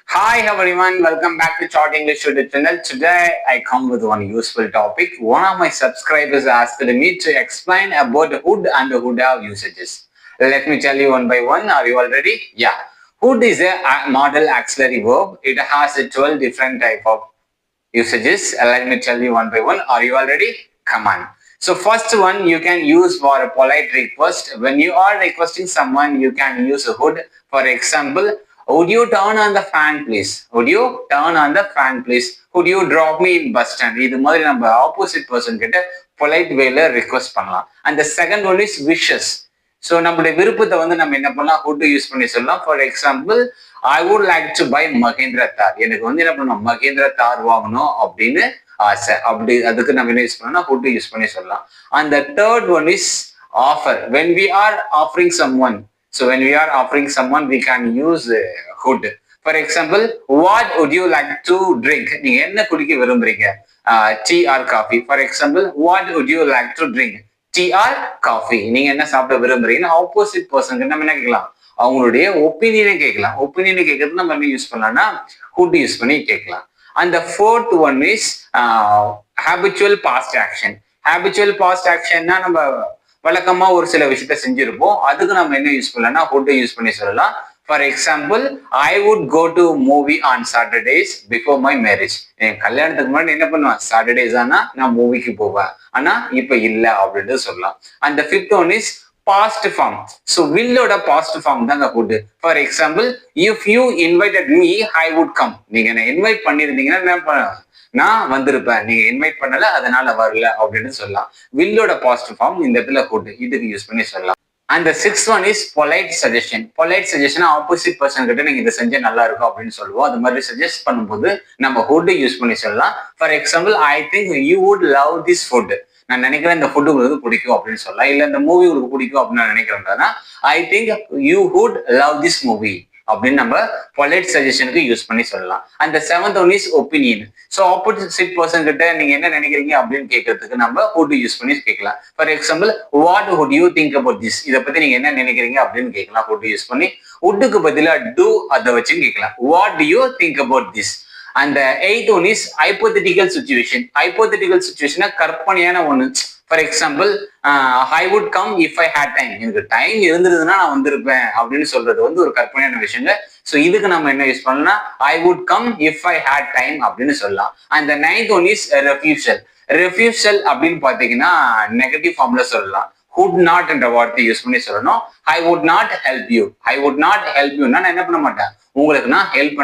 Hi everyone, welcome back to Short English YouTube channel. Today I come with one useful topic. One of my subscribers asked me to explain about hood and hood have usages. Let me tell you one by one. Are you all ready? Yeah. Hood is a model auxiliary verb. It has 12 different type of usages. Let me tell you one by one. Are you all ready? Come on. So first one you can use for a polite request. When you are requesting someone, you can use a hood. For example, would you turn on the fan please? Would you turn on the fan please? Would you drop me in bus stand? இது மாதிரி நம்ம opposite person கிட்ட polite வேல request பண்ணலாம். And the second one is wishes. So நம்மளுடைய விருப்பத்தை வந்து நம்ம என்ன பண்ணலாம், ஹுட் யூஸ் பண்ணி சொல்லலாம். For example, I would like to buy Mahindra Thar. எனக்கு வந்து என்ன பண்ணணும், மகேந்திரா தார் வாங்கணும் அப்படின்னு ஆசை. அப்படி அதுக்கு நம்ம என்ன யூஸ் பண்ணலாம், ஹுட் யூஸ் பண்ணி சொல்லலாம். And the third one is offer. When we are offering some one, so when we are offering some one we can use would. For example, what would you like to drink. நீங்க என்ன குடிக்க விரும்புறீங்க, tea or coffee. For example, what would you like to drink, tea or coffee. நீங்க என்ன சாப்பிட விரும்புறீங்கன்னு opposite person நம்ம என்ன கேட்கலாம், அவங்களுடைய ஒப்பீனியனை கேட்கலாம். ஒப்பீனியனை கேட்கறது நம்ம என்ன யூஸ் பண்ணலாம்னா ஹுட் யூஸ் பண்ணி கேட்கலாம். அந்த fourth one is habitual past action. Habitual past ஆக்ஷன்னா நம்ம வழக்கமா ஒரு சில விஷயத்த செஞ்சிருப்போம், அதுக்கு நம்ம என்ன யூஸ் பண்ணலாம்னா ஹுட் யூஸ் பண்ணி சொல்லலாம். For example, I would go to movie on Saturdays before my marriage. என் கல்யாணத்துக்கு முன்னாடி என்ன பண்ணுவேன், சாட்டர்டேஸ் ஆனா நான் மூவிக்கு போவேன், ஆனா இப்ப இல்ல அப்படின்ட்டு சொல்லலாம். அந்த fifth one is past form. So வில்லோட பாஸ்ட் ஃபார்ம் தாங்க would. For example, if you invited me I would come. நீங்க என்ன இன்வைட் பண்ணிருந்தீங்கன்னா என்ன நான் வந்திருப்பேன், நீங்க இன்வைட் பண்ணல அதனால வரல அப்படின்னு சொல்லலாம். வில்லோட பாஸ்ட் ஃபார்ம் இந்த இடத்துல ஹுட், இதுக்கு யூஸ் பண்ணி சொல்லலாம். அந்த sixth one is polite suggestion. Polite suggestion opposite person கிட்ட நீங்க இதை செஞ்சா நல்லா இருக்கும் அப்படின்னு சொல்லுவோம். அது மாதிரி சஜஸ்ட் பண்ணும்போது நம்ம ஃபுட் யூஸ் பண்ணி சொல்லலாம். For example, I think you would love this food. நான் நினைக்கிறேன் இந்த ஃபுட் உங்களுக்கு பிடிக்கும் அப்படின்னு சொல்லலாம். இல்ல இந்த மூவி உங்களுக்கு பிடிக்கும் அப்படின்னு நான் நினைக்கிறேன், I think you would love this movie அப்படின்னு நம்ம பொலைட் சஜஷனுக்கு யூஸ் பண்ணி சொல்லலாம். அந்த seventh one is opinion. So opposite person கிட்ட நீங்க என்ன நினைக்கிறீங்க அப்படின்னு கேட்கறதுக்கு நம்ம ஹுட் யூஸ் பண்ணி கேட்கலாம். For example, what would you think about this. இதை பத்தி நீங்க என்ன நினைக்கிறீங்க அப்படின்னு கேட்கலாம் ஹுட் யூஸ் பண்ணி. வுட்டுக்கு பதிலா டூ அதை வச்சு கேட்கலாம், what do you think about this. அந்த eighth one is hypothetical situation. Hypothetical சுச்சுவேஷனா கற்பனையான ஒண்ணு. For example, I would come if I had time. எனக்கு டைம் இருந்ததுன்னா நான் வந்திருப்பேன் அப்படின்னு சொல்றது வந்து ஒரு கற்பனையான விஷயங்க. ஸோ இதுக்கு நம்ம என்ன யூஸ் பண்ணலாம், I would come if I had time அப்படின்னு சொல்லலாம். அந்த ninth one is refusal. Refusal அப்படின்னு பாத்தீங்கன்னா நெகட்டிவ் ஃபார்ம்ல சொல்லலாம். ஹுட் நாட் என்ற வார்த்தை யூஸ் பண்ணி சொல்லணும். I would not help you. I would not help you, நான் என்ன பண்ண மாட்டேன், உங்களுக்கு நான் ஹெல்ப்